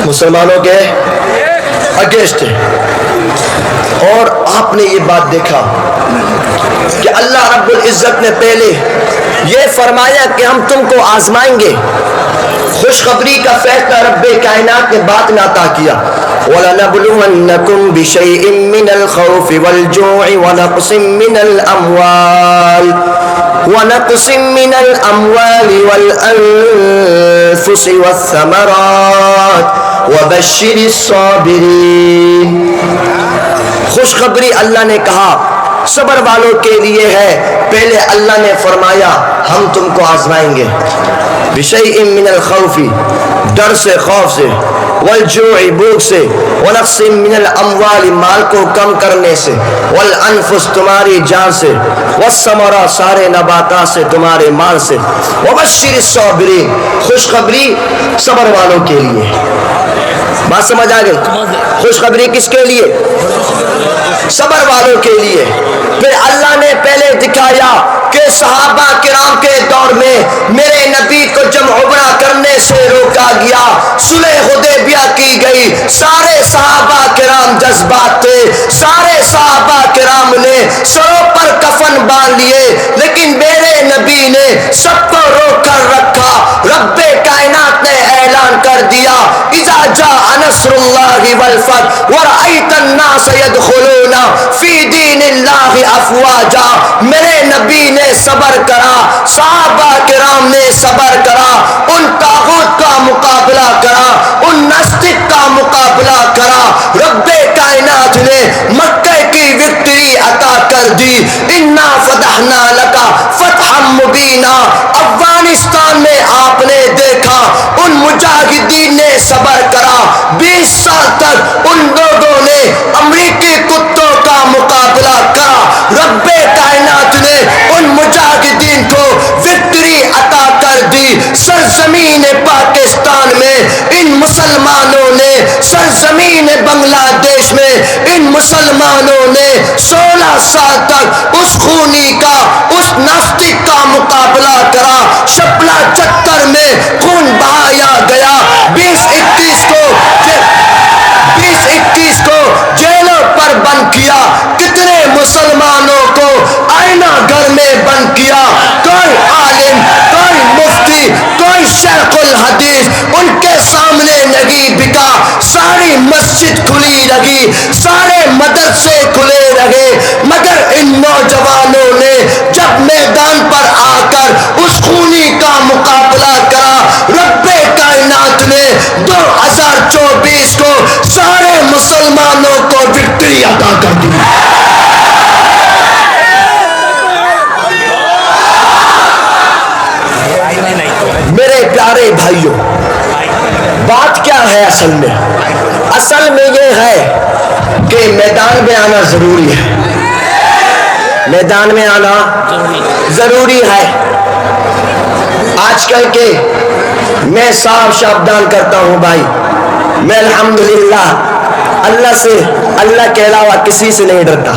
مسلمانوں کے اگینسٹ ہے. اور آپ نے یہ بات دیکھا کہ اللہ رب العزت نے پہلے یہ فرمایا کہ ہم تم کو آزمائیں گے. خوشخبری کا فیصلہ رب کائنات نے بعد میں عطا کیا. وَلَنَبْلُوَنَّكُمْ بِشَيْءٍ مِّنَ الْخَوْفِ وَالْجُوعِ وَنَقْصٍ مِّنَ الْأَمْوَالِ وَالْأَنفُسِ وَالثَّمَرَاتِ وَبَشِّرِ الصَّابِرِينَ. خوشخبری اللہ نے کہا صبر والوں کے لیے ہے. پہلے اللہ نے فرمایا ہم تم کو آزمائیں گے. بشیء من الخوف, ڈر سے, خوف سے, والجوع, بھوک سے, ونقص من الاموال, مال کو کم کرنے سے, والانفس, تمہاری جان سے, والثمرات, سارے نباتات سے, تمہارے مال سے, وبشر الصابرین, خوشخبری صبر والوں کے لیے. بات سمجھ آ گئی؟ خوشخبری کس کے لیے؟ صبر والوں کے لیے. پھر اللہ نے پہلے دکھایا کہ صحابہ کرام کے دور میں میرے نبی کو جب عمرہ کرنے سے روکا گیا, صلح حدیبیہ کی گئی, سارے صحابہ کرام جذبات تھے, سارے صحابہ کرام نے سروں پر کفن باندھ لیے, لیکن میرے نبی نے سب کو روک کر رکھا. رب کائنات نے اعلان کر دیا اذا جاء نصر اللہ والفتح ورأیت الناس يدخلون فی دین اللہ افواجا. میرے نبی نے صبر کرا, صحابہ کرام نے صبر کرا, ان طاغوت کا مقابلہ کرا, ان نستق کا مقابلہ کرا. رب کائنات نے مکہ کی وکٹری عطا کر دی. انا فتحنا لکا فتحا مبینا. افغانستان میں آپ نے دیکھا ان مجاہدین نے صبر کرا. 20 سال تک ان لوگوں نے امریکی کتوں کا مقابلہ کرا. رب کائنات نے ان مجاہدین کو وکٹری عطا کر دی. سرزمین پاکستان میں ان مسلمانوں نے, سرزمین بنگلہ دیش میں ان مسلمانوں نے 16 سال تک اس خونی کا, اس ناستک کا مقابلہ کرا. شپلا چتر میں خون بہایا گیا. 20-21 کو جیلوں پر بند کیا. کتنے مسلمانوں کو آئینہ گھر میں بند کیا. کوئی عالم, کوئی مفتی, کوئی شیخ الحدیث ان کے سامنے نہیں بکا. ساری مسجد کھلی رہی, سارے مدرسے کھلے رہے, مگر ان نوجوانوں نے جب میدان پر آ کر اس خونی کا مقابلہ کرا, رب کائنات نے 2024 کو سارے مسلمانوں کو وکٹری عطا کر دی. میرے پیارے بھائیوں, بات کیا ہے اصل میں؟ اصل میں یہ ہے کہ میدان میں آنا ضروری ہے. میدان میں آنا ضروری ہے. آج کل کے میں صاف شابدان کرتا ہوں بھائی, میں الحمدللہ اللہ سے, اللہ کے علاوہ کسی سے نہیں ڈرتا.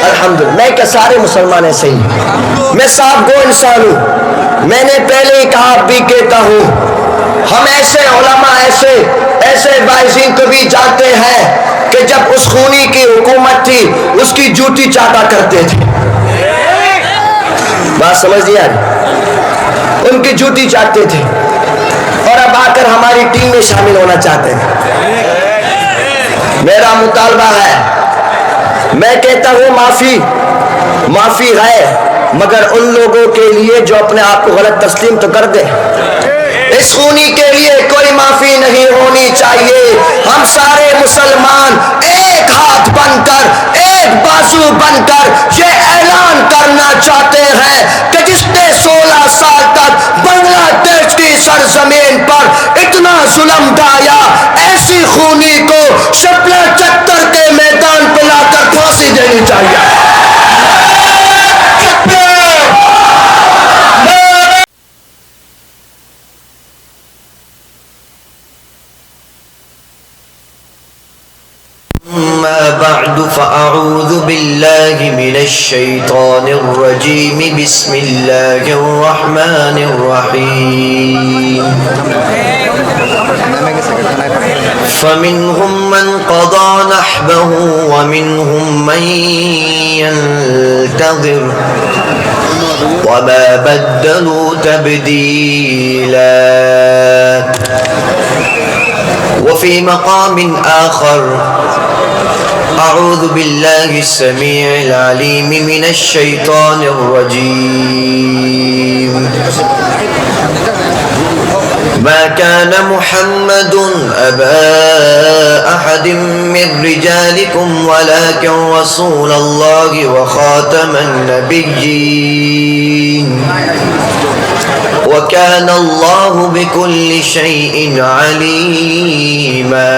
الحمدللہ, میں کہ سارے مسلمان ایسے ہی, میں صاف گو انسان ہوں. میں نے پہلے ہی کہا, اب بھی کہتا ہوں, ہم ایسے علماء, ایسے واعظین کو بھی جانتے ہیں کہ جب اس خونی کی حکومت تھی اس کی جوتی چاٹا کرتے تھے. بات سمجھ لیا, ان کی جوتی چاٹتے تھے, اور اب آ کر ہماری ٹیم میں شامل ہونا چاہتے ہیں. میرا مطالبہ ہے, میں کہتا ہوں معافی ہے, مگر ان لوگوں کے لیے جو اپنے آپ کو غلط تسلیم تو کر دے. اس خونی کے لیے کوئی معافی نہیں ہونی چاہیے. ہم سارے مسلمان ایک ہاتھ بن کر, ایک بازو بن کر یہ اعلان کرنا چاہتے ہیں کہ جس نے 16 سال تک بنگلہ دیش کی سرزمین پر اتنا ظلم ڈھایا, ایسی خونی کو شپلا چتر کے میدان پہ لا کر پھانسی دینی چاہیے. بعد فأعوذ بالله من الشيطان الرجيم. بسم الله الرحمن الرحيم. فمنهم من قضى نحبه ومنهم من ينتظر وما بدلوا تبديلا. وفي مقام آخر اعوذ باللہ السمیع العلیم من الشیطان الرجیم ما كان محمد أبا أحد من رجالكم ولكن رسول الله وخاتم النبيين وكان الله بكل شيء عليما.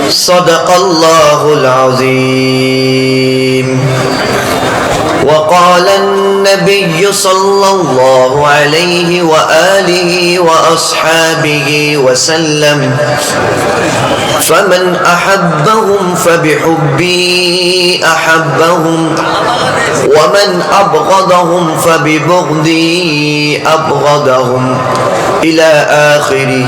صدق الله العظيم. وقال النبي صلى الله عليه وآله وأصحابه وسلم فمن أحبهم فبحبي أحبهم ومن أبغضهم فببغضي أبغضهم إلى آخره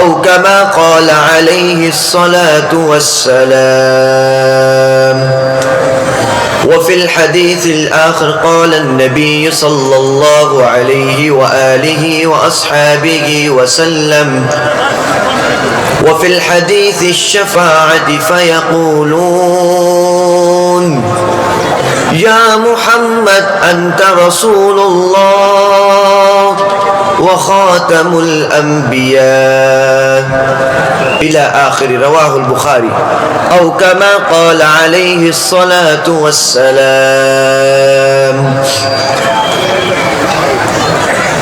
أو كما قال عليه الصلاة والسلام. وفي الحديث الآخر قال النبي صلى الله عليه وآله وأصحابه وسلم وفي الحديث الشفاعة فيقولون يا محمد أنت رسول الله وخاتم الأنبياء إلى آخر. رواه البخاري أو كما قال عليه الصلاة والسلام.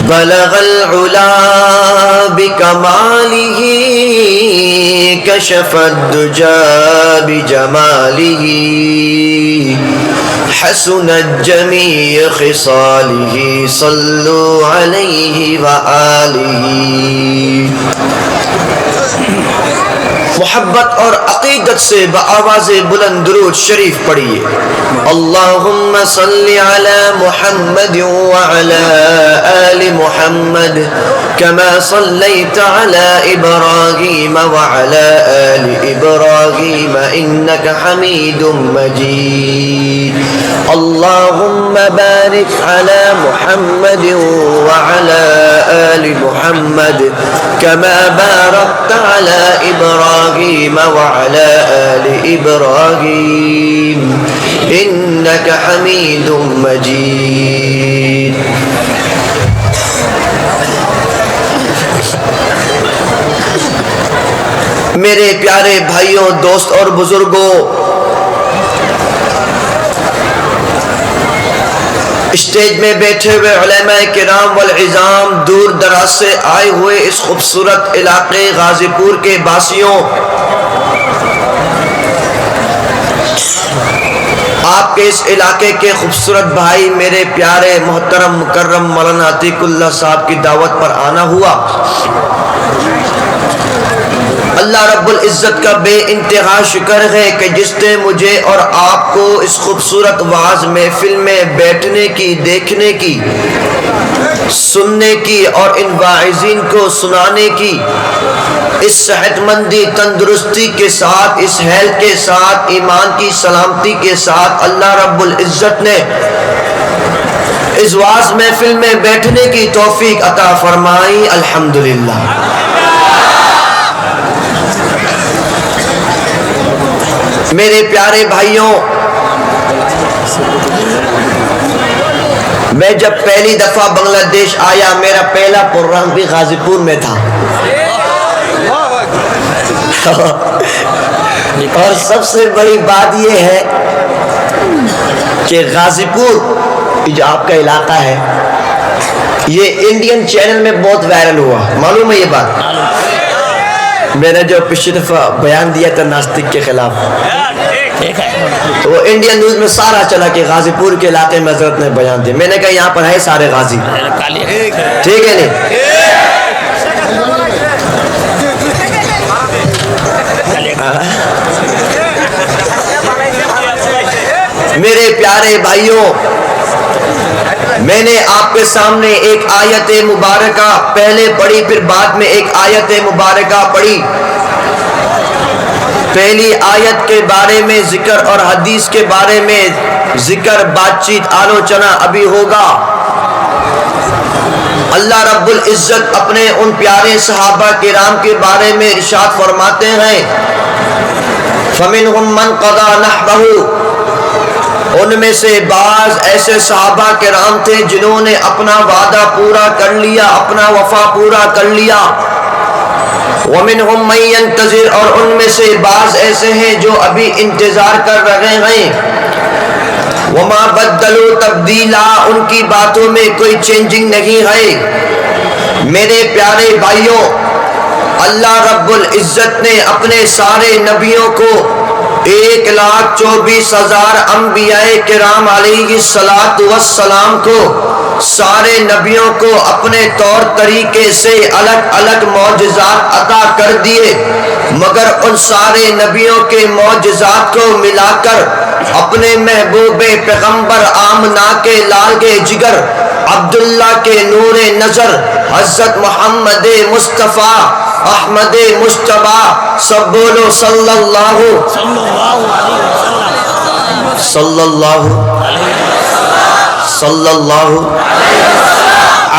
بلغ العلا بكماله كشف الدجى بجماله حسنت جميع خصاله صلوا عليه وآله. محبت اور عقیدت سے بآواز بلند درود شریف پڑھیے. اللہم صلی علی محمد وعلی آل محمد كما صليت على إبراهيم وعلى آل إبراهيم إنك حميد مجيد. اللهم بارك على محمد وعلى آل محمد كما باركت على إبراهيم وعلى آل إبراهيم إنك حميد مجيد. میرے پیارے بھائیوں، دوست اور بزرگوں، اسٹیج میں بیٹھے ہوئے علماء کرام والعظام، دور دراز سے آئے ہوئے اس خوبصورت علاقے غازی پور کے باسیوں، آپ کے اس علاقے کے خوبصورت بھائی میرے پیارے محترم مکرم مولانا عتیق اللہ صاحب کی دعوت پر آنا ہوا. اللہ رب العزت کا بے انتہا شکر ہے کہ جس نے مجھے اور آپ کو اس خوبصورت واعظ محفل میں بیٹھنے کی، دیکھنے کی، سننے کی اور ان واعظین کو سنانے کی اس صحت مندی، تندرستی کے ساتھ، اس ہیلتھ کے ساتھ، ایمان کی سلامتی کے ساتھ اللہ رب العزت نے اس واعظ محفل میں بیٹھنے کی توفیق عطا فرمائی. الحمدللہ. میرے پیارے بھائیوں، میں جب پہلی دفعہ بنگلہ دیش آیا، میرا پہلا پروگرام بھی غازی پور میں تھا. اور سب سے بڑی بات یہ ہے کہ غازی پور جو آپ کا علاقہ ہے، یہ انڈین چینل میں بہت وائرل ہوا. معلوم ہے یہ بات؟ میں نے جو پچھلی دفعہ بیان دیا تھا ناستک کے خلاف، تو وہ انڈین نیوز میں سارا چلا کہ غازی پور کے علاقے میں حضرت نے بیان دیا. میں نے کہا یہاں پر ہے سارے غازی، ٹھیک ہے نہیں؟ میرے پیارے بھائیوں، میں نے آپ کے سامنے ایک آیت مبارکہ پہلے پڑھی، پھر بعد میں ایک آیت مبارکہ پڑھی۔ پہلی آیت کے بارے میں ذکر اور حدیث کے بارے میں ذکر، بات چیت، آلوچنا ابھی ہوگا۔ اللہ رب العزت اپنے ان پیارے صحابہ کرام کے بارے میں ارشاد فرماتے ہیں فَمِنْهُمْ مَنْ قَضَى نَحْبَهُ، ان میں سے بعض ایسے صحابہ کرام تھے جنہوں نے اپنا وعدہ پورا کر لیا، اپنا وفا پورا کر لیا۔ وَمِنْهُمْ مَنْ يَنْتَظِرُ، اور ان میں سے بعض ایسے ہیں جو ابھی انتظار کر رہے ہیں۔ وَمَا بَدَّلُوا تَبْدِيلًا، ان کی باتوں میں کوئی چینجنگ نہیں ہے۔ میرے پیارے بھائیوں، اللہ رب العزت نے اپنے سارے نبیوں کو 1,24,000 انبیاء کرام علیہ السلام کو، سارے نبیوں کو اپنے طور طریقے سے الگ الگ معجزات عطا کر دیے، مگر ان سارے نبیوں کے معجزات کو ملا کر اپنے محبوب پیغمبر آمنہ کے لال کے جگر عبداللہ کے نور نظر حضرت محمد مصطفیٰ احمد مجتبی، سب بولو صلی اللہ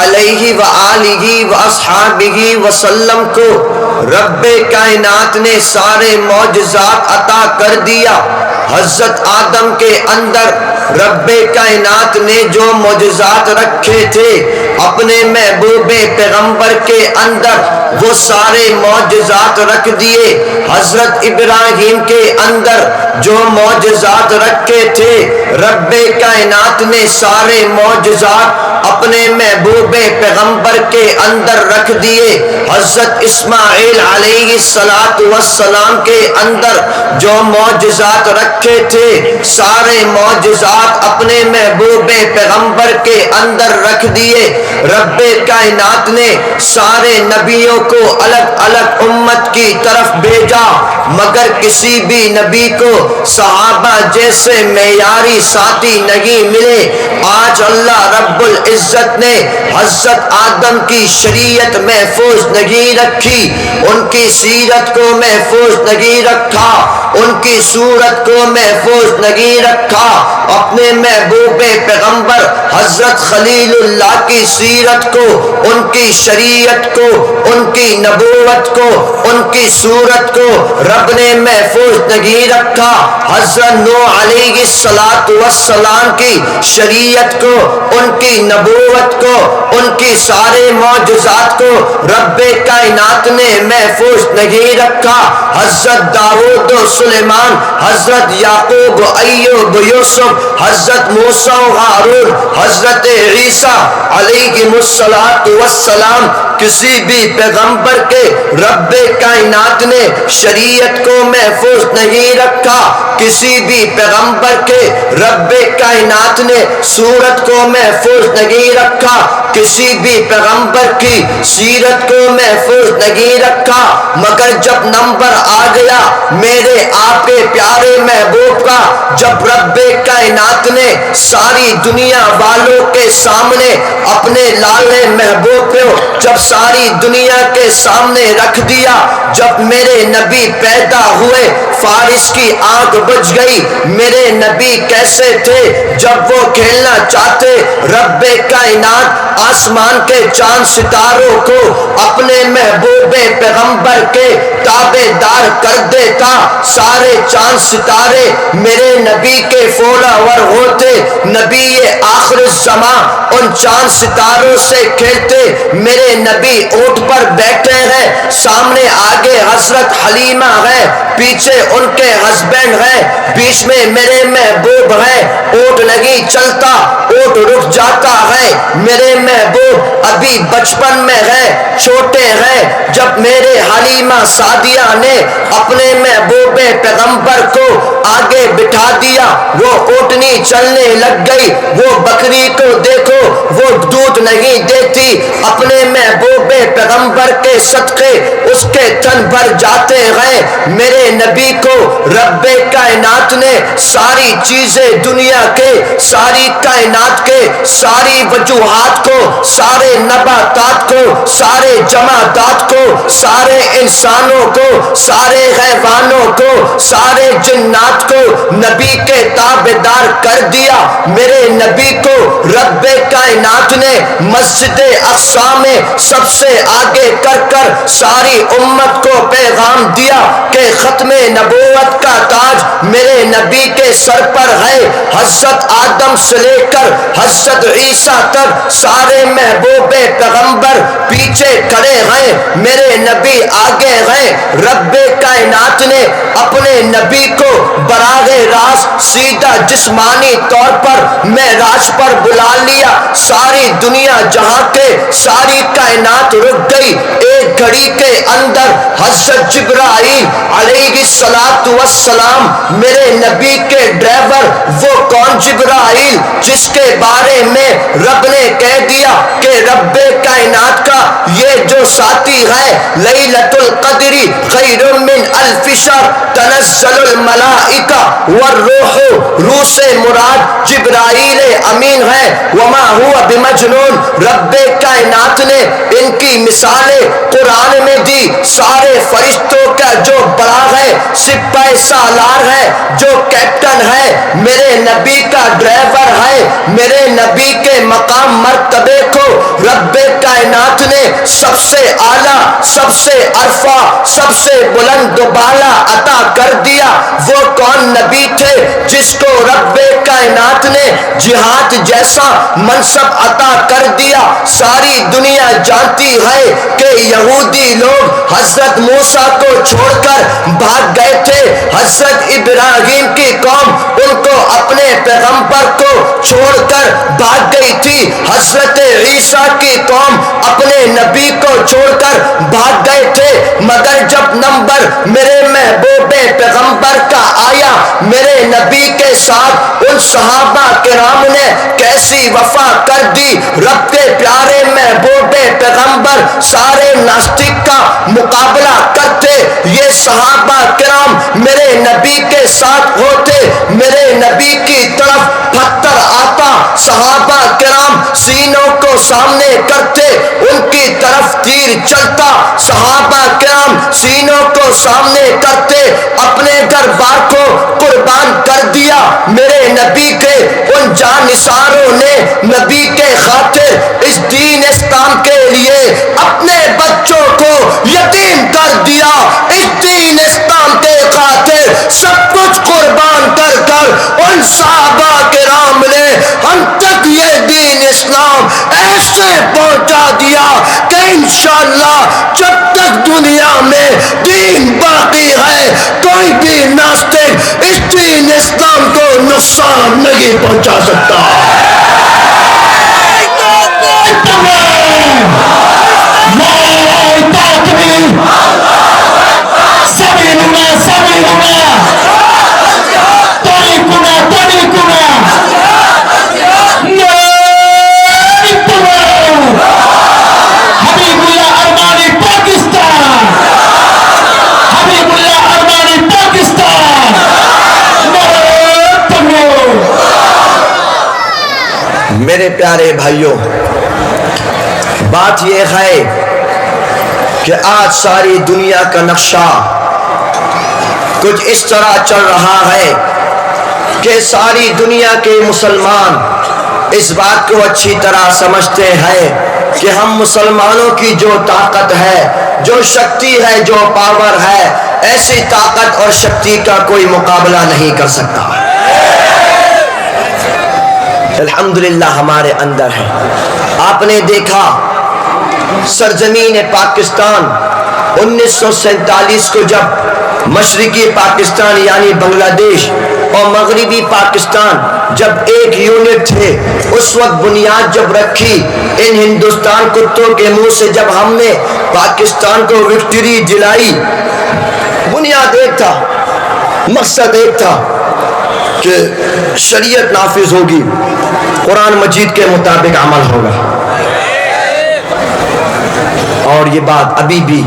علیہ وآلہ وآصحابہ وسلم کو رب کائنات نے سارے معجزات عطا کر دیا۔ حضرت آدم کے اندر رب کائنات نے جو معجزات رکھے تھے اپنے محبوب پیغمبر کے اندر وہ سارے معجزات رکھ دیے۔ حضرت ابراہیم کے اندر جو معجزات رکھے تھے رب کائنات نے سارے معجزات اپنے محبوب پیغمبر کے اندر رکھ دیے۔ حضرت اسماعیل علیہ السلام کے اندر جو معجزات رکھے تھے سارے معجزات اپنے محبوب پیغمبر کے اندر رکھ دیے۔ رب کائنات نے سارے نبیوں کو الگ الگ امت کی طرف بھیجا، مگر کسی بھی نبی کو صحابہ جیسے معیاری ساتھی نہیں ملے۔ آج اللہ رب العزت نے حضرت آدم کی شریعت محفوظ نہیں رکھی، ان کی سیرت کو محفوظ نہیں رکھا، ان کی صورت کو محفوظ نہیں رکھا۔ اپنے محبوب پیغمبر حضرت خلیل اللہ کی سیرت کو، ان کی شریعت کو، ان کی نبوت کو، ان کی صورت کو رب نے محفوظ نہیں رکھا۔ حضرت نوح علیہ السلام کی شریعت کو، ان کی نبوت کو، ان کی سارے معجزات کو رب کائنات نے محفوظ نہیں رکھا۔ حضرت داؤد و سلیمان، حضرت یعقوب و ایوب و یوسف، حضرت موسیٰ و ہارون، حضرت عیسیٰ علیہ السلام، کسی بھی پیغمبر کے رب کائنات نے شریعت کو محفوظ نہیں رکھا، کسی بھی پیغمبر کے رب کائنات نے صورت کو محفوظ نہیں رکھا، کسی بھی پیغمبر کی سیرت کو محفوظ نہیں رکھا۔ مگر جب نمبر آ گیا میرے آپ کے پیارے محبوب کا، جب رب کائنات نے ساری دنیا والوں کے سامنے اپنے لال محبوب کو جب ساری دنیا کے سامنے رکھ دیا، جب میرے نبی پیدا ہوئے فارس کی آنکھ بجھ گئی۔ میرے نبی کیسے تھے؟ جب وہ کھیلنا چاہتے رب کائنات آسمان کے چاند ستاروں کو اپنے محبوب پیغمبر کے تابع دار کر دیتا، سارے چاند ستارے میرے نبی کے فالوور ہوتے، نبی آخر الزماں ان چاند ستاروں سے کھیلتے۔ میرے نبی اونٹ پر بیٹھے ہیں، سامنے آگے حضرت حلیمہ ہے، پیچھے ان کے ہسبینڈ ہیں، بیچ میں میرے محبوب ہیں۔ اونٹ نہیں چلتا، اونٹ رک جاتا ہے۔ میرے محبوب ابھی بچپن میں ہے، چھوٹے ہیں جب میرے حلیمہ سعدیہ نے اپنے محبوب پیغمبر کو آگے بٹھا دیا، وہ اونٹنی چلنے لگ گئی، وہ بکری کو دیکھو وہ دودھ نہیں دیتی، اپنے محبوب پیغمبر کے صدقے اس کے تن بھر جاتے ہیں۔ میرے نبی کو رب کائنات نے ساری چیزیں دنیا کے، ساری کائنات کے، ساری وجوہات کو، سارے نباتات کو، سارے جمادات کو، سارے انسانوں کو، سارے حیوانوں کو، سارے جنات کو نبی کے تابعدار کر دیا۔ میرے نبی کو رب کائنات نے مسجد اقصی میں سب سے آگے کر کر ساری امت کو پیغام دیا کہ ختم نبوت کا تاج میرے نبی کے سر پر ہے۔ حضرت آدم سے لے کر حضرت عیسیٰ تک سارے محبوب پیغمبر پیچھے کھڑے ہیں، میرے نبی آگے ہیں۔ رب کائنات نے اپنے نبی کو براہ راست سیدھا جسمانی طور پر معراج پر بلا لیا۔ ساری دنیا جہاں کے، ساری کائنات رک گئی۔ ایک گھڑی کے اندر حضرت جبرائیل علیہ السلام میرے نبی کے ڈرائیور، وہ کون جبرائیل جس کے بارے میں رب نے کہہ دیا کہ رب کائنات کا یہ جو ساتھی ہے، لیلۃ القدر خیر من الف شہر تنزل الملائکہ والروح، روح سے مراد جبرائیل امین ہے۔ وما ہوا بمجنون، رب کائنات نے ان کی مثالیں قرآن میں دی۔ سارے فرشتوں کا جو بڑا ہے، سپاہ سالار ہے، جو کیپٹن ہے، میرے نبی کا ڈرائیور ہے۔ میرے نبی کے مقام مرتبے کو رب کائنات نے سب سے اعلیٰ، سب سے عرفہ، سب سے بلند و بالا عطا کر دیا۔ وہ کون نبی تھے جس کو رب کائنات نے جہاد جیسا منصب عطا کر دیا؟ ساری دنیا جانتی ہے کہ یہودی لوگ حضرت موسیٰ کو چھوڑ کر بھاگ گئے تھے، حضرت ابراہیم کی قوم ان کو اپنے پیغمبر کو چھوڑ کر بھاگ گئی تھی، حضرت عیسیٰ کی قوم اپنے نبی کو چھوڑ کر بھاگ گئے تھے، مگر جب نمبر میرے محبوب پیغمبر کا آیا، میرے نبی کے ساتھ ان صحابہ کرام نے کیسی وفا کر دی۔ رب کے پیارے محبوب پیغمبر سارے ناستک کا مقابلہ کرتے، یہ صحابہ کرام میرے نبی کے ساتھ ہوتے، میرے نبی کی طرف پتھر آتا، صحابہ کرام سینوں کو سامنے کرتے، ان کی طرف تیر چلتا، صحابہ کرام سینوں کو سامنے کرتے، اپنے گھر بار کو قربان کر دیا۔ میرے نبی کے ان جانثاروں نے نبی کے خاطر اس دین اسلام کے لیے اپنے بچوں کو یتیم کر دیا، اس دین اسلام کے خاطر سب کچھ قربان کر کر ان صحابہ کرام نے ہم تک یہ دین اسلام ایسے پہنچا دیا کہ انشاءاللہ جب تک دنیا میں دین باقی ہے کوئی بھی ناستک اس دین اسلام کو نقصان نہیں پہنچا سکتا۔ میرے پیارے بھائیوں، بات یہ ہے کہ آج ساری دنیا کا نقشہ کچھ اس طرح چل رہا ہے کہ ساری دنیا کے مسلمان اس بات کو اچھی طرح سمجھتے ہیں کہ ہم مسلمانوں کی جو طاقت ہے، جو شکتی ہے، جو پاور ہے، ایسی طاقت اور شکتی کا کوئی مقابلہ نہیں کر سکتا۔ الحمدللہ ہمارے اندر ہے۔ آپ نے دیکھا سرزمین پاکستان 1947 کو جب مشرقی پاکستان یعنی بنگلہ دیش اور مغربی پاکستان جب ایک یونٹ تھے، اس وقت بنیاد جب رکھی ان ہندوستان کتوں کے منہ سے، جب ہم نے پاکستان کو وکٹری دلائی، بنیاد ایک تھا، مقصد ایک تھا کہ شریعت نافذ ہوگی، قرآن مجید کے مطابق عمل ہوگا۔ اور یہ بات ابھی بھی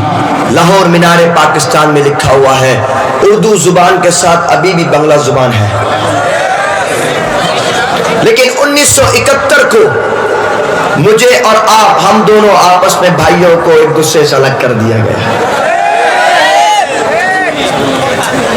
لاہور مینار پاکستان میں لکھا ہوا ہے، اردو زبان کے ساتھ ابھی بھی بنگلہ زبان ہے۔ لیکن 1971 کو مجھے اور آپ، ہم دونوں آپس میں بھائیوں کو ایک دوسرے سے الگ کر دیا گیا۔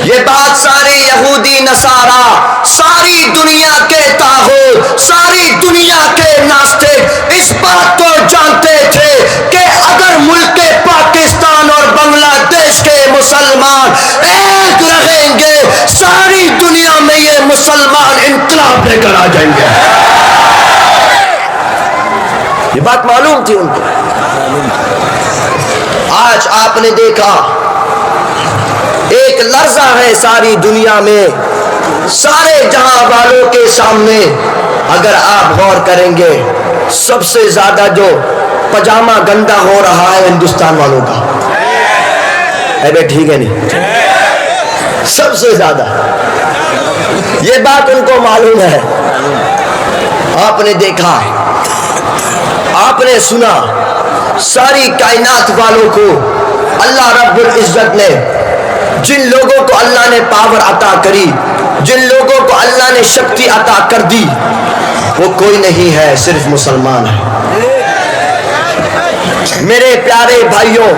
یہ بات سارے یہودی نصارہ، ساری دنیا کے طاغوت، ساری دنیا کے ناستق اس بات کو جانتے تھے کہ اگر ملک پاکستان اور بنگلہ دیش کے مسلمان ایک رہیں گے، ساری دنیا میں یہ مسلمان انقلاب لے کر آ جائیں گے۔ یہ بات معلوم تھی ان کو۔ آج آپ نے دیکھا ایک لرزہ ہے ساری دنیا میں، سارے جہاں والوں کے سامنے اگر آپ غور کریں گے، سب سے زیادہ جو پجامہ گندا ہو رہا ہے ہندوستان والوں کا، اے ٹھیک ہے نہیں، سب سے زیادہ یہ بات ان کو معلوم ہے۔ آپ نے دیکھا، آپ نے سنا، ساری کائنات والوں کو اللہ رب العزت نے، جن لوگوں کو اللہ نے پاور عطا کری، جن لوگوں کو اللہ نے شکتی عطا کر دی، وہ کوئی نہیں ہے، صرف مسلمان ہے۔ میرے پیارے بھائیوں،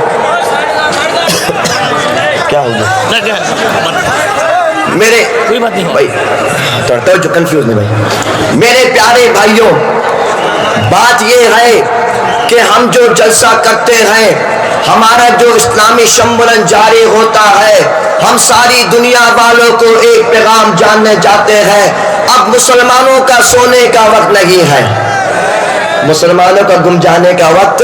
کیا ہو گیا؟ میرے بھائی جو کنفیوز نہیں بھائی، میرے پیارے بھائیوں، بات یہ ہے کہ ہم جو جلسہ کرتے ہیں، ہمارا جو اسلامی شمولن جاری ہوتا ہے، ہم ساری دنیا والوں کو ایک پیغام جاننے جاتے ہیں۔ اب مسلمانوں کا سونے کا وقت نہیں ہے، مسلمانوں کا گم جانے کا وقت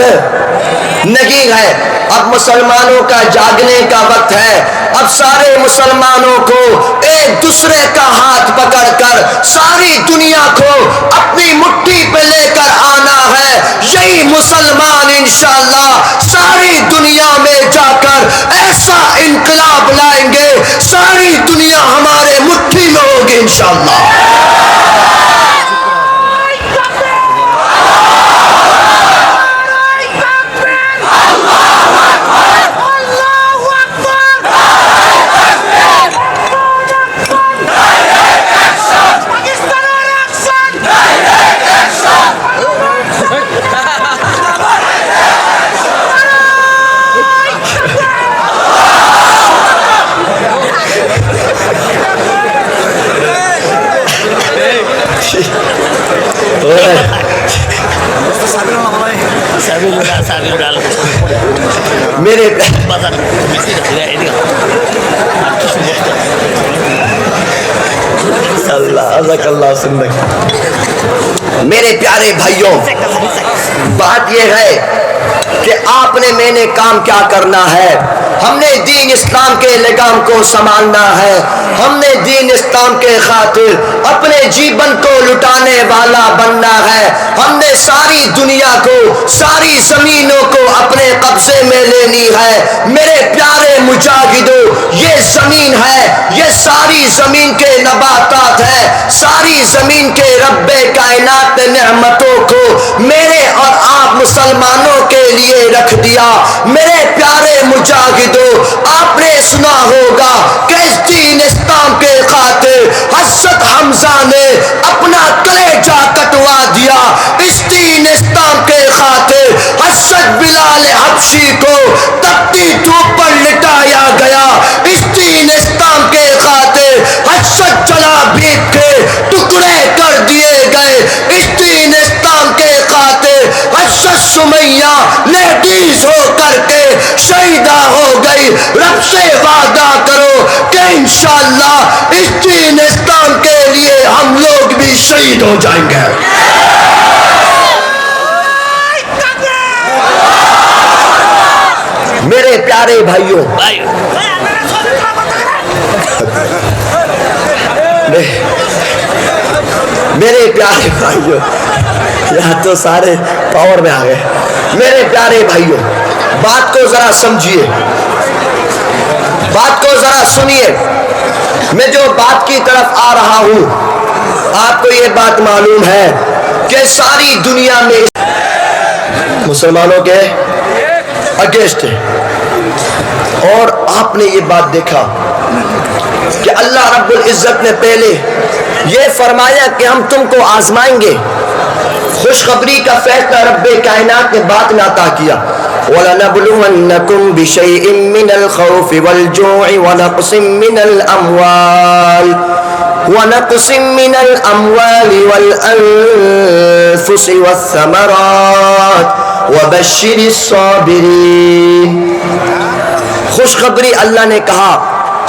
نہیں ہے، اب مسلمانوں کا جاگنے کا وقت ہے۔ اب سارے مسلمانوں کو ایک دوسرے کا ہاتھ پکڑ کر ساری دنیا کو اپنی مٹھی پہ لے کر آنا ہے۔ یہی مسلمان انشاءاللہ ساری دنیا میں جا کر ایسا انقلاب لائیں گے، ساری دنیا ہمارے مٹھی میں ہوگی انشاءاللہ۔ میرے پیارے بھائیوں، بات یہ ہے کہ آپ نے، میں نے کام کیا کرنا ہے؟ ہم نے دین اسلام کے لگام کو سنبھالنا ہے، ہم نے دین اسلام کے خاطر اپنے جیون کو لٹانے والا بننا ہے۔ ہم نے ساری دنیا کو، ساری زمینوں کو اپنے قبضے میں لینی ہے۔ میرے پیارے مجاہدوں، یہ زمین ہے، یہ ساری زمین کے نباتات ہے، ساری زمین کے رب کائنات نے نعمتوں کو میرے اور آپ مسلمانوں کے لیے رکھ دیا۔ میرے پیارے مجاہدوں، آپ نے سنا ہوگا کہ اس دین اسلام کے خاطر حضرت حمزہ نے اپنا کلیجہ کٹوا دیا، اس دین اسلام کے خاطر حضرت بلال حبشی کو تپتی دھوپ پر لٹایا گیا، اس دین اسلام کے خاطر حضرت جلابیب کے ٹکڑے کر دیے گئے، اس دین اسلام کے خاطر حضرت سمیہ لیڈیز ہو کر کے شہیدہ ہو گئی۔ رب سے وعدہ کرو کہ انشاءاللہ اس دین اسلام کے لیے ہم لوگ بھی شہید ہو جائیں گے۔ میرے پیارے بھائیوں، میرے پیارے بھائیوں، یہاں تو سارے پاور میں آ گئے. میرے پیارے بھائیوں، بات کو ذرا سمجھیے، بات کو ذرا سنیے. میں جو بات کی طرف آ رہا ہوں، آپ کو یہ بات معلوم ہے کہ ساری دنیا میں مسلمانوں کے اگینسٹ ہے. اور آپ نے یہ بات دیکھا کہ اللہ رب العزت نے پہلے یہ فرمایا کہ ہم تم کو آزمائیں گے. خوشخبری کا فیصلہ رب کائنات نے بعد میں عطا کیا. وَلَنَبْلُوَنَّكُمْ بِشَيْءٍ مِّنَ الْخَوْفِ وَالْجُوعِ وَنَقْصٍ مِّنَ الْأَمْوَالِ وَالْأَنفُسِ وَالثَّمَرَاتِ وَبَشِّرِ الصَّابِرِينَ. خوشخبری اللہ نے کہا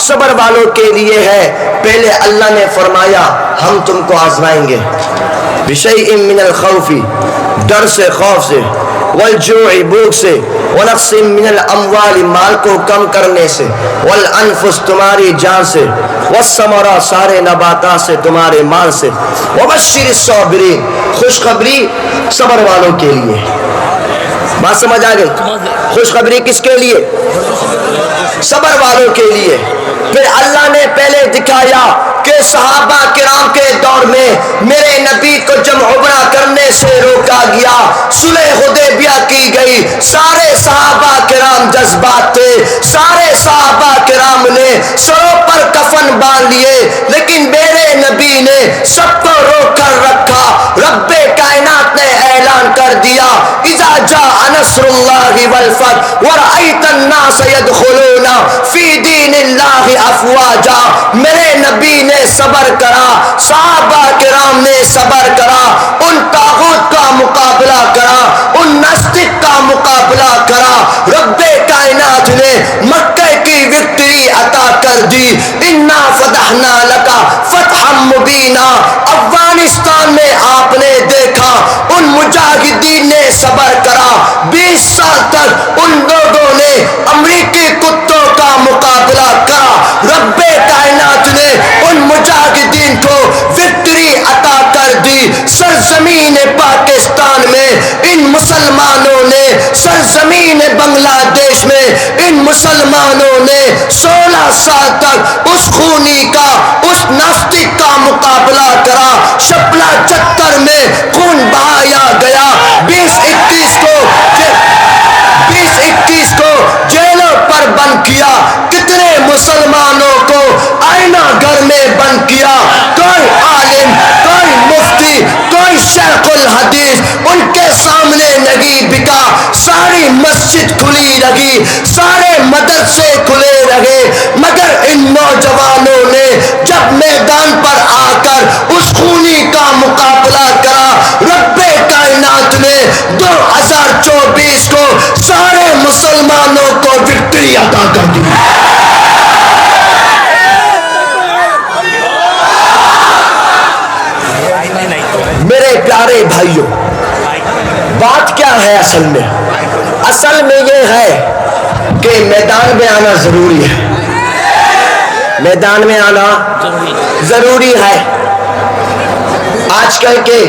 صبر والوں کے لیے ہے. پہلے اللہ نے فرمایا ہم تم کو آزمائیں گے. بِشَيْءٍ مِّنَ الْخَوْفِ ڈر سے، خوف سے، والجوع بھوک سے، ونقص من الاموال مال کو کم کرنے سے، والانفس تمہاری جان سے، والثمرات سارے نباتات سے، تمہارے مال سے، وبشر الصابرین خوشخبری صبر والوں کے لیے. بات سمجھ آ گئی؟ خوشخبری کس کے لیے؟ صبر والوں کے لیے. پھر اللہ نے پہلے دکھایا کہ صحابہ کرام کے دور میں میرے نبی کو جب عمرہ کرنے سے روکا گیا، صلح حدیبیہ کی گئی، سارے صحابہ کرام جذبات تھے، سارے صحابہ کرام نے سروں پر کفن باندھ لیے، لیکن میرے نبی نے سب کو روک کر رکھا. رب کائنات نے اعلان کر دیا اذا جاء نصر اللہ والفتح ورأیت الناس يدخلون فی دین اللہ افواجا. میرے نبی نے صبر کرا، صحابہ کرام نے صبر کرا، ان طاغوت کا مقابلہ کرا، ان نستق کا مقابلہ کرا. رب کائنات نے مکہ کی وکٹری عطا کر دی. انا فتحنا لکا فتحا مبینا. افغانستان میں آپ نے دیکھا ان مجاہدین نے صبر کرا. 20 سال تک ان لوگوں نے امریکی کتوں کا مقابلہ کرا. رب کائنات نے ان مجاہدین کو وکٹری عطا کر دی. سرزمین پاکستان میں ان مسلمانوں نے، سرزمین بنگلہ دیش میں ان مسلمانوں نے 16 سال تک اس خونی کا، اس ناستک کا مقابلہ کرا. شپلا چتر میں خون بہایا گیا. 2021 کو جیلوں پر بند کیا. کتنے مسلمانوں کو آئینہ گھر میں بند کیا. کوئی عالم، کوئی مفتی، کوئی شیخ الحدیث ان کے سامنے نہیں بکا. ساری مسجد کھلی رہی، سارے مدرسے کھلے رہے، مگر ان نوجوانوں نے جب میدان پر آ کر اس خونی کا مقابلہ کرا، رب کائنات نے 2024 کو سارے مسلمانوں کو وکٹری عطا کر دی. میرے پیارے بھائیوں، بات کیا ہے اصل میں؟ اصل میں یہ ہے کہ میدان میں آنا ضروری ہے. میدان میں آنا ضروری ہے. آج کل کے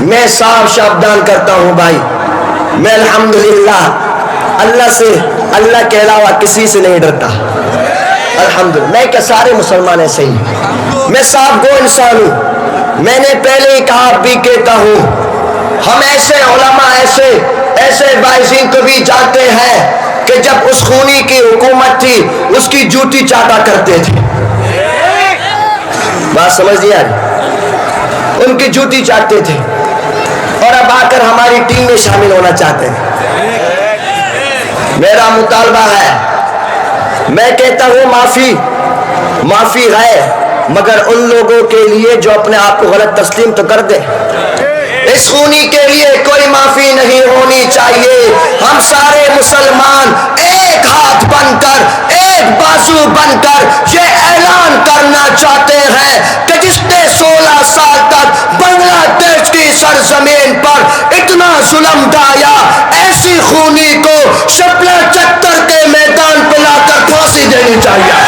میں صاف شابدان کرتا ہوں بھائی، میں الحمدللہ اللہ سے، اللہ کے علاوہ کسی سے نہیں ڈرتا. الحمدللہ میں کہ سارے مسلمان ایسے ہی، میں صاف گو انسان ہوں. میں نے پہلے ہی کہا، اب بھی کہتا ہوں، ہم ایسے علماء، ایسے باعثین کو بھی جانتے ہیں کہ جب اس خونی کی حکومت تھی اس کی جوتی چاٹا کرتے تھے. بات سمجھ لیا؟ ان کی جوتی چاٹتے تھے، اور اب آ کر ہماری ٹیم میں شامل ہونا چاہتے ہیں. میرا مطالبہ ہے، میں کہتا ہوں معافی ہے، مگر ان لوگوں کے لیے جو اپنے آپ کو غلط تسلیم تو کر دے. اس خونی کے لیے کوئی معافی نہیں ہونی چاہیے. ہم سارے مسلمان ایک ہاتھ بن کر، ایک بازو بن کر یہ اعلان کرنا چاہتے ہیں کہ جس نے 16 سال تک بنگلہ دیش کی سرزمین پر اتنا ظلم ڈھایا، ایسی خونی کو شپلا چتر کے میدان پہ لا کر پھانسی دینی چاہیے.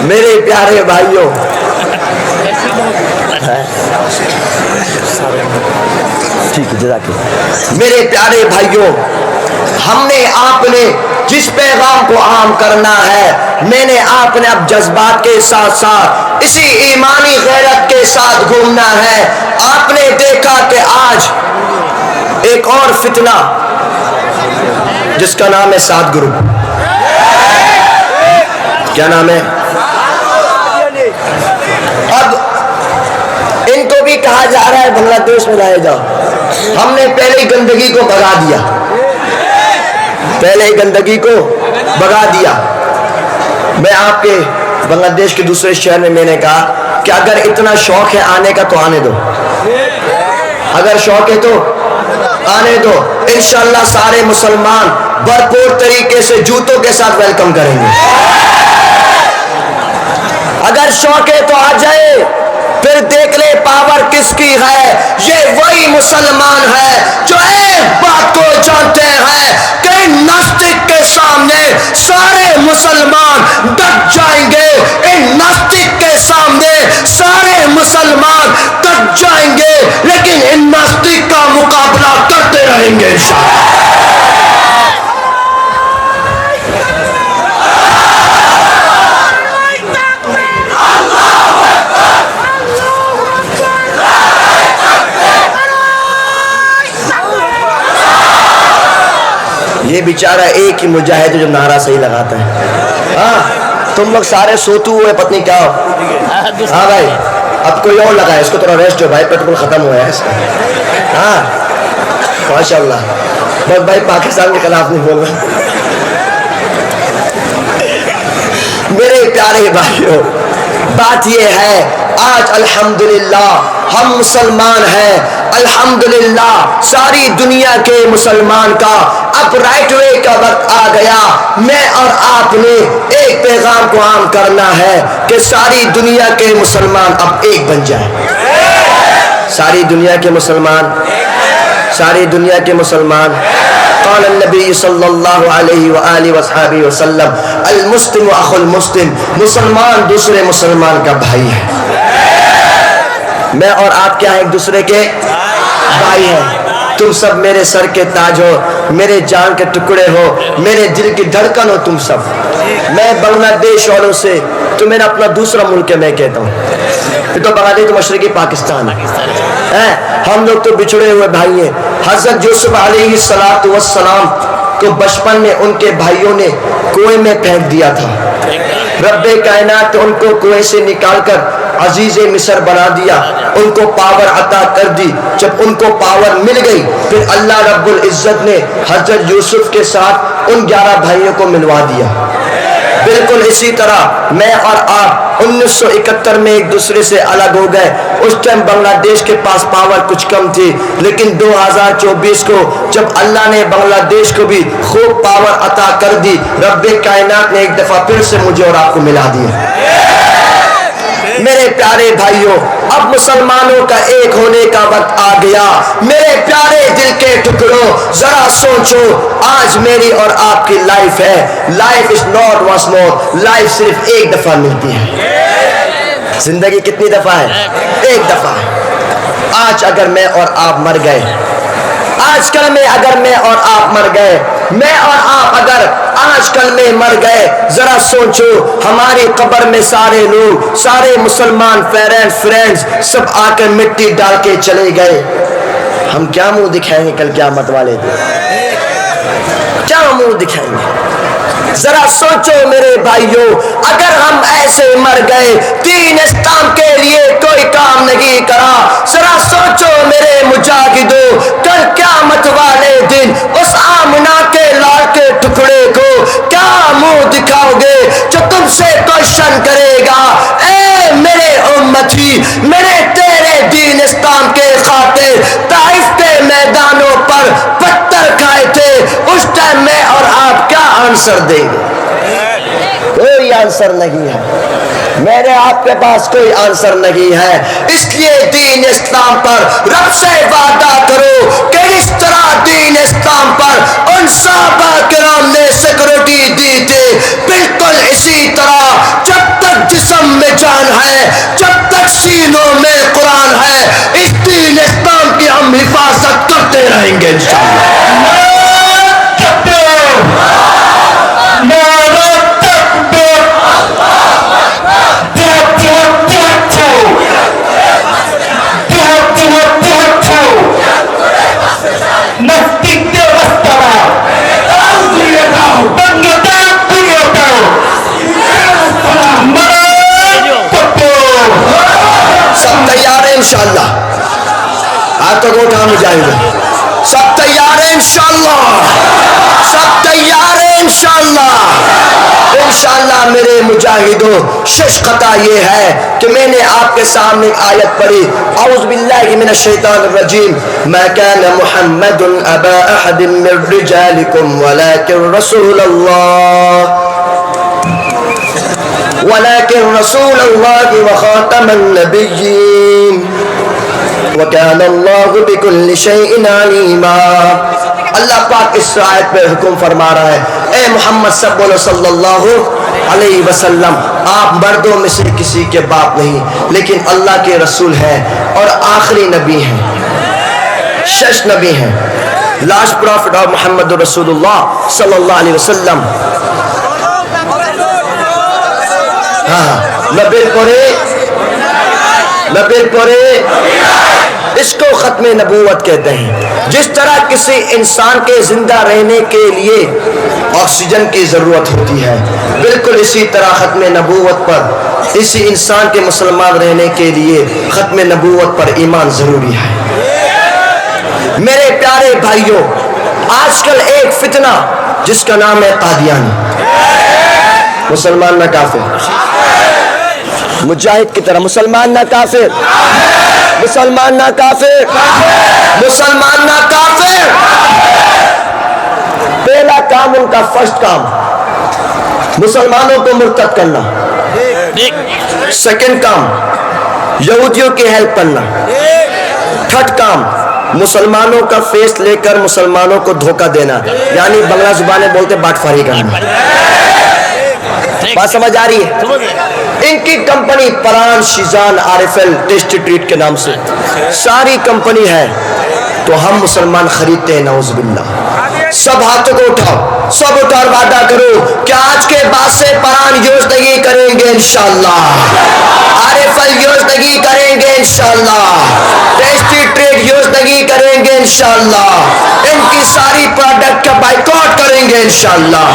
میرے پیارے بھائیوں، ٹھیک ہے جزاک اللہ، میرے پیارے بھائیوں، ہم نے آپ نے جس پیغام کو عام کرنا ہے، میں نے آپ نے اب جذبات کے ساتھ ساتھ اسی ایمانی غیرت کے ساتھ گھومنا ہے۔ آپ نے دیکھا کہ آج ایک اور فتنہ جس کا نام ہے سات گروپ، کیا نام ہے؟ اب ان کو بھی کہا جا رہا ہے بنگلہ دیش میں لائے جاؤ۔ ہم نے پہلے ہی گندگی کو بھگا دیا، پہلے ہی گندگی کو بھگا دیا۔ میں آپ کے بنگلہ دیش کے دوسرے شہر میں نے کہا کہ اگر اتنا شوق ہے آنے کا تو آنے دو، اگر شوق ہے تو آنے دو، انشاءاللہ سارے مسلمان بھرپور طریقے سے جوتوں کے ساتھ ویلکم کریں گے۔ اگر شوق ہے تو آ جائے، پھر دیکھ لے پاور کس کی ہے۔ یہ وہی مسلمان ہے جو ایک بات کو جانتے ہیں کہ ناستک کے سامنے سارے مسلمان ڈٹ جائیں گے، ان ناستک کے سامنے سارے مسلمان ڈٹ جائیں گے، لیکن ان ناستک کا مقابلہ کرتے رہیں گے انشاءاللہ۔ یہ بیچارہ ایک ہی مجاہد جو نعرہ صحیح لگاتا ہے۔ ہاں تم لوگ سارے سوتو ہوئے، پتنی کیا ہو۔ ہاں بھائی اب کوئی اور لگائے، اس کو تھوڑا ریسٹ ہو بھائی، پیٹرول ختم ہوا ہے اس کا۔ ہاں ماشاءاللہ، بس بھائی پاکستان کے خلاف نہیں بول رہا۔ میرے پیارے بھائیوں، بات یہ ہے آج الحمدللہ ہم مسلمان ہیں، الحمدللہ ساری دنیا کے مسلمان کا اب رائٹ وے کا وقت آ گیا۔ میں اور آپ نے ایک پیغام کو عام کرنا ہے کہ ساری دنیا کے مسلمان اب ایک بن جائیں۔ ساری دنیا کے مسلمان، ساری دنیا کے مسلمان۔ قال النبی صلی اللہ علیہ وآلہ وصحبہ وسلم المسلم اخو المسلم، مسلمان دوسرے مسلمان کا بھائی ہے۔ میں اور آپ کیا ہیں؟ ایک دوسرے کے بھائی ہیں۔ تم سب میرے سر کے تاج ہو، میرے جان کے ٹکڑے ہو، میرے دل کی دھڑکن ہو تم سب۔ میں بنگلہ دیش والوں سے، تو میرا اپنا دوسرا ملک ہے، میں کہتا ہوں یہ تو بنگلہ دیش تو مشرقی پاکستان ہے، ہم لوگ تو بچھڑے ہوئے بھائی ہیں۔ حضرت یوسف علیہ السلام کو بچپن میں ان کے بھائیوں نے کنویں میں پھینک دیا تھا، رب کائنات ان کو کنویں سے نکال کر عزیز مصر بنا دیا، ان کو پاور عطا کر دی۔ جب ان کو پاور مل گئی پھر اللہ رب العزت نے حضرت یوسف کے ساتھ ان 11 بھائیوں کو ملوا دیا۔ بالکل اسی طرح میں اور آپ 1971 میں ایک دوسرے سے الگ ہو گئے۔ اس ٹائم بنگلہ دیش کے پاس پاور کچھ کم تھی، لیکن 2024 کو جب اللہ نے بنگلہ دیش کو بھی خوب پاور عطا کر دی، رب کائنات نے ایک دفعہ پھر سے مجھے اور آپ کو ملا دیا۔ میرے پیارے بھائیوں، اب مسلمانوں کا ایک ہونے کا وقت آ گیا۔ میرے پیارے دل کے ٹکڑوں، ذرا سوچو آج میری اور آپ کی لائف ہے، life is not once more, life صرف ایک دفعہ ملتی ہے۔ زندگی کتنی دفعہ ہے؟ ایک دفعہ ہے۔ آج اگر میں اور آپ مر گئے، آج کل میں اگر میں اور آپ مر گئے، میں اور آپ اگر آج کل میں مر گئے، ذرا سوچو ہماری قبر میں سارے لوگ، سارے مسلمان فرینڈز سب آ کر مٹی ڈال کے چلے گئے، ہم کیا منہ دکھائیں گے کل قیامت والے دن؟ کیا منہ دکھائیں گے؟ ذرا سوچو میرے بھائیوں، اگر ہم ایسے مر گئے، دین اسلام کے لیے کوئی کام نہیں کرا، ذرا سوچو میرے مجاہدوں، کل قیامت والے دن اس آمنہ کے لال کے ٹکڑے کو کیا منہ دکھاؤ گے جو تم سے کوشچن کرے گا، اے میرے امتی، میرے تیرے دین اسلام کے خاطر طائف کے میدانوں پر پتھر کھائے تھے، اس ٹائم میں اور آپ کیا آنسر دیں گے؟ کوئی آنسر نہیں ہے، میرے آپ کے پاس کوئی آنسر نہیں ہے۔ اس لیے دین اسلام پر رب سے وعدہ کرو کہ اس طرح دین اسلام پر ان صحابہ کرام نے سیکورٹی دی تھی، بالکل اسی طرح جب تک جس انشاءاللہ میرے مجاہدوں شش قطع یہ ہے کہ میں نے آپ کے سامنے ایک آیت پڑھی، اعوذ باللہ من الشیطان الرجیم، ما کان محمد ابا احد من رجالکم ولکن رسول اللہ وخاتم النبیین وکان اللہ بکل شیء علیما۔ اللہ پاک اس آیت پہ حکم فرما رہا ہے، اے محمد سب بولو صلی اللہ علیہ وسلم، آپ مردوں میں سے کسی کے باپ نہیں لیکن اللہ کے رسول ہیں اور آخری نبی ہیں، شش نبی ہیں، لاسٹ پروفٹ آف محمد رسول اللہ صلی اللہ علیہ وسلم۔ نبی پورے اس کو ختم نبوت کہتے ہیں۔ جس طرح کسی انسان کے زندہ رہنے کے لیے آکسیجن کی ضرورت ہوتی ہے، بالکل اسی طرح ختم نبوت پر اسی انسان کے مسلمان رہنے کے لیے ختم نبوت پر ایمان ضروری ہے۔ میرے پیارے بھائیوں، آج کل ایک فتنہ جس کا نام ہے قادیانی، مسلمان نہ کافر، مجاہد کی طرح مسلمان نہ کافر، مسلمان نہ کافر، مسلمان نہ کافر۔ پہلا کام ان کا فرسٹ کام مسلمانوں کو مرتد کرنا، سیکنڈ کام یہودیوں کی ہیلپ کرنا، تھرڈ کام مسلمانوں کا فیس لے کر مسلمانوں کو دھوکہ دینا، یعنی بنگلہ زبانیں بولتے باٹ فاری کرنا۔ بات سمجھ آ رہی ہے؟ ان کی کمپنی پران شیزان آرفل ٹیسٹی ٹریٹ کے نام سے ساری کمپنی ہے، تو ہم مسلمان خریدتے ہیں، نعوذ باللہ۔ سب ہاتھوں کو اٹھاؤ، سب اٹھا اور وعدہ کرو کہ آج کے بعد سے پران یوز نہیں کریں گے انشاءاللہ، آرفل یوز نہیں کریں گے انشاءاللہ، ٹیسٹی ٹریٹ یوز نہیں کریں گے انشاءاللہ، ان کی ساری پروڈکٹ کا بائیکاٹ کریں گے انشاءاللہ۔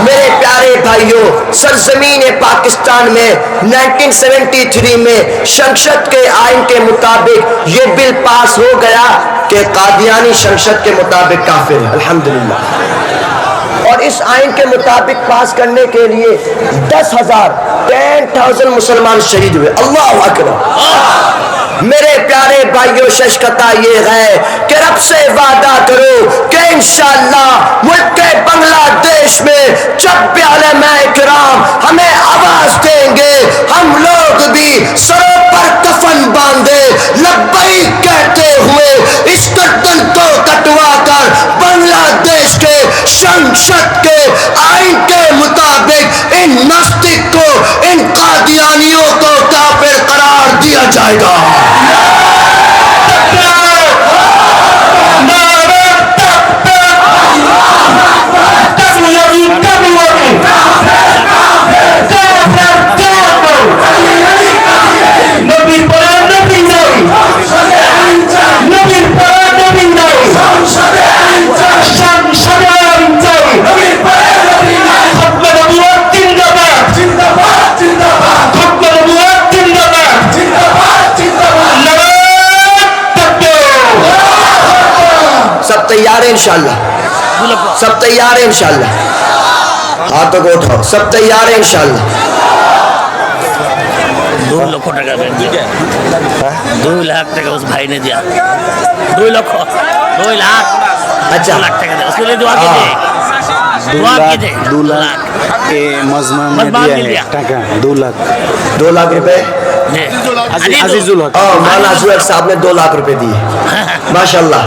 میرے پیارے بھائیوں، سرزمین پاکستان میں 1973 میں شنشد کے آئین کے مطابق یہ بل پاس ہو گیا کہ قادیانی شنشد کے مطابق کافر ہے، الحمدللہ۔ اور اس آئین کے مطابق پاس کرنے کے لیے 10,000 مسلمان شہید ہوئے، اللہ اکبر۔ میرے پیارے بھائیوں، ششکتا یہ ہے کہ رب سے وعدہ کرو کہ انشاءاللہ ملک بنگلہ دیش میں جب بھی علماء کرام ہمیں آواز دیں گے، ہم لوگ بھی سروں پر کفن باندھے لبیک کہتے ہوئے اس گردن کو کٹوا کر بنگلہ دیش کے شنشد کے آئین کے مطابق ان ناستک کو، ان قادیانیوں کو کافر قرار دیا جائے گا۔ سب تیار ہیں انشاءاللہ، سب تیار ہیں انشاءاللہ، ہاتھوں کو اٹھاؤ، سب تیار ہیں انشاءاللہ۔ 2 لکھ ٹکا دیا، 2 لاکھ ٹکا اس بھائی نے دیا، 2 لاکھ 2 لاکھ، اچھا 2 لاکھ ٹکا دیا، اس کے لیے دعا کیجئے، دعا کیجئے۔ 2 لاکھ کے مضمون میں دیا ہے ٹکا، 2 لاکھ 2 لاکھ روپے عزیز الحق مولانا زہیر صاحب نے 2 لاکھ روپے دیے، ماشاءاللہ۔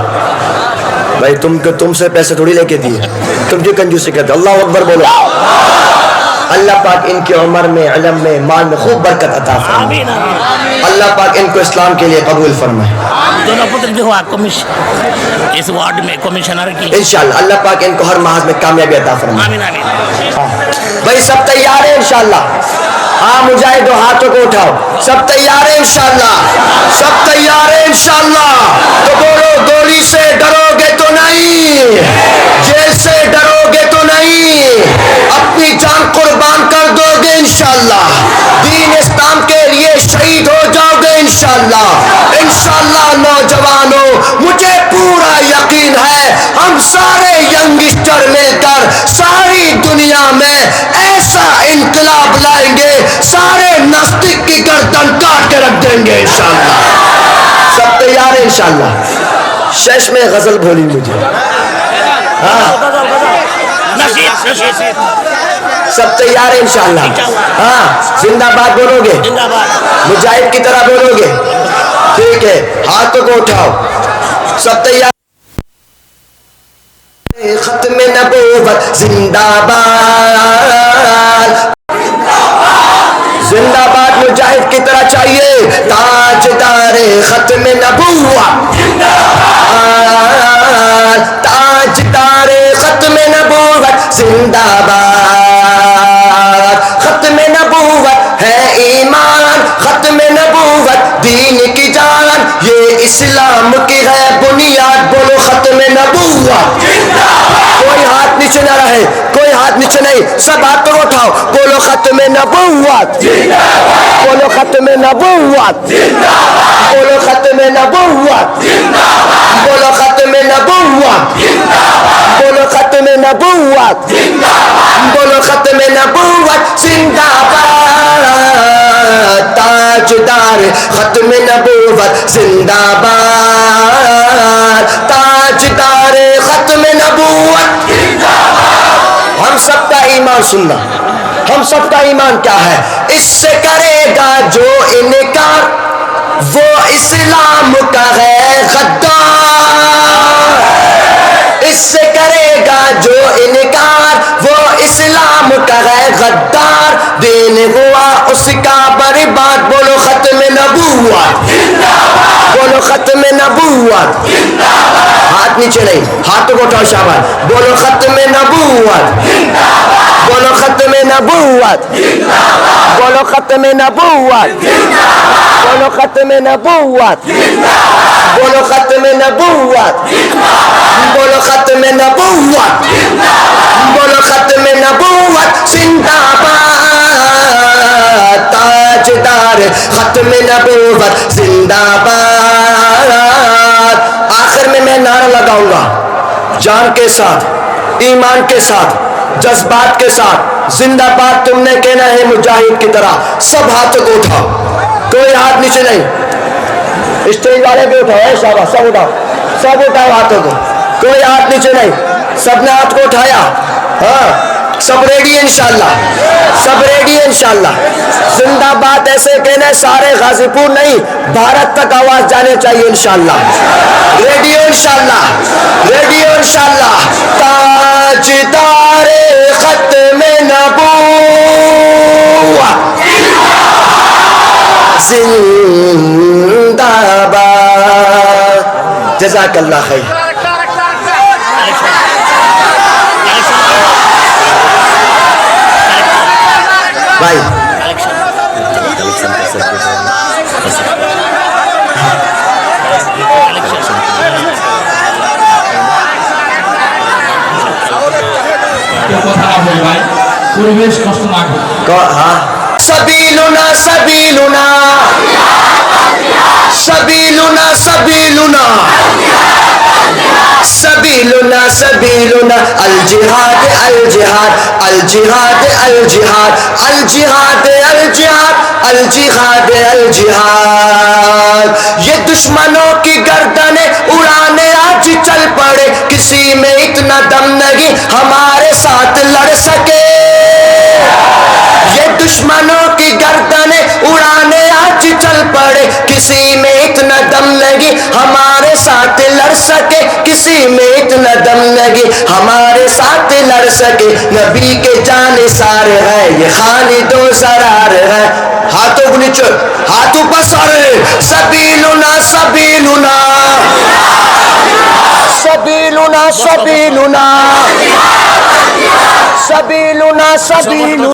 بھائی تم سے پیسے تھوڑی لے کے دیے، تم جو کنجوسی کرتے، اللہ اکبر بولو۔ اللہ پاک ان کی عمر میں، علم میں، مال میں خوب برکت عطا فرمائے، اللہ پاک ان کو اسلام کے لیے قبول فرمائے۔ دونوں پتر جو ہوا اس وارڈ میں کمشنر کی، انشاءاللہ اللہ پاک ان کو ہر محاذ میں کامیابی عطا فرمائے۔ آمین آمین۔ بھائی سب تیار ہیں انشاءاللہ؟ ہاں مجاہدوں ہاتھوں کو اٹھاؤ، سب تیار ہیں انشاءاللہ؟ سب تیار ہیں انشاءاللہ؟ تو بولو، گولی سے ڈرو گے تو نہیں، جیل سے ڈرو گے تو نہیں، اپنی جان قربان کر دو گے انشاءاللہ، دین اسلام کے لیے شہید ہو جاؤ گے انشاءاللہ۔ انشاءاللہ نوجوانوں، مجھے پورا یقین ہے ہم سارے ینگسٹر مل کر ساری دنیا میں ایسا ایسا انقلاب لائیں گے سارے ناستک کی گردن کاٹ کے رکھ دیں گے انشاءاللہ. سب تیار ہیں انشاءاللہ. شش میں غزل بولی مجھے. ہاں سب تیار ہیں انشاءاللہ. ہاں زندہ باد بولو گے, مجاہد کی طرح بولو گے؟ ٹھیک ہے, ہاتھوں کو اٹھاؤ. سب تیار. ختم نبوت زندہ باد, زندہ باد مجاہد کی طرح چاہیے. تاجدار ختم نبوت, تاجدار ختم نبوت زندہ باد. ختم نبوت ہے ایمان, ختم نبوت دین کی جان, یہ اسلام کی ہے بنیاد. بولو ختم نبوت. کوئی ہاتھ نیچے نہ رہے, کوئی ہاتھ نیچے نہیں, سب ہاتھ کو اٹھاؤ. بولو ختم نبوت, بولو ختم نبوت, بولو ختم نبوت, بولو ختم نبوت, بولو ختم نبوت, بولو ختم نبوت زندہ باد. تاجدار ختم نبوت زندہ باد, تاجدار ختم نبوت. ہم سب کا ایمان سننا, ہم سب کا ایمان کیا ہے؟ اس سے کرے گا جو انکار وہ اسلام کا ہے غدار. اس سے کرے گا جو انکار وہ اسلام کا ہے غدار. دین ہوا اس کا برباد. بولو ختم نبوت, بولو ختم نبوت. ہاتھ نیچے نہیں, ہاتھوں کو اٹھاؤ شاباش. بولو ختم نبوت, بولو ختم نبوت, بولو ختم نبوت, بولو ختم نبوت, بولو ختم نبوت, بولو ختم نبوت, بولو ختم نبوت زندہ باد. تاجدار ختم نبوت زندہ باد. آخر میں نعرہ لگاؤں گا, جان کے ساتھ, ایمان کے ساتھ, جذبات کے ساتھ. زندہ باد تم نے کہنا ہے مجاہد کی طرح. سب ہاتھوں کو اٹھاؤ, کوئی ہاتھ نیچے نہیں. اسٹیج والے بھی اٹھاؤ, شاباش, سب اٹھاؤ, سب اٹھاؤ ہاتھوں کو, کوئی ہاتھ نیچے نہیں. سب نے ہاتھ کو اٹھایا. ہاں سب ریڈی ہے انشاءاللہ, سب ریڈی ہے انشاءاللہ. زندہ باد ایسے کہنا ہے سارے غازی پور نہیں, بھارت تک آواز جانے چاہیے انشاءاللہ. ریڈی ہو انشاءاللہ, ریڈی ہو انشاءاللہ. تاجدار ختم نبوت زندہ باد. جزاک اللہ خیر. بھائی পরিবেশ নষ্ট না করে. ہاں سبیلنا سبیلنا سبیلنا سبیلنا سبیلنا سبیلنا الجہاد الجہاد الجہاد الجہاد الجہاد الجہاد الجہاد الجہاد. یہ دشمنوں کی گردنیں اڑانے آج چل پڑے, کسی میں اتنا دم نہیں ہمارے ساتھ لڑ سکے. یہ دشمنوں کی گردنیں اڑانے آج چل پڑے, کسی میں اتنا دم نہیں ہمارے ساتھ لڑ سکے. کسی میں اتنا دم نہیں ہمارے ساتھ لڑ سکے. نبی کے جانثار ہے یہ خالد و سرار ہے. ہاتھوں کو نیچے, ہاتھوں پر سارے. سبیلنا سبیلنا سبیلنا سبیلنا سبیلنا سبیلنا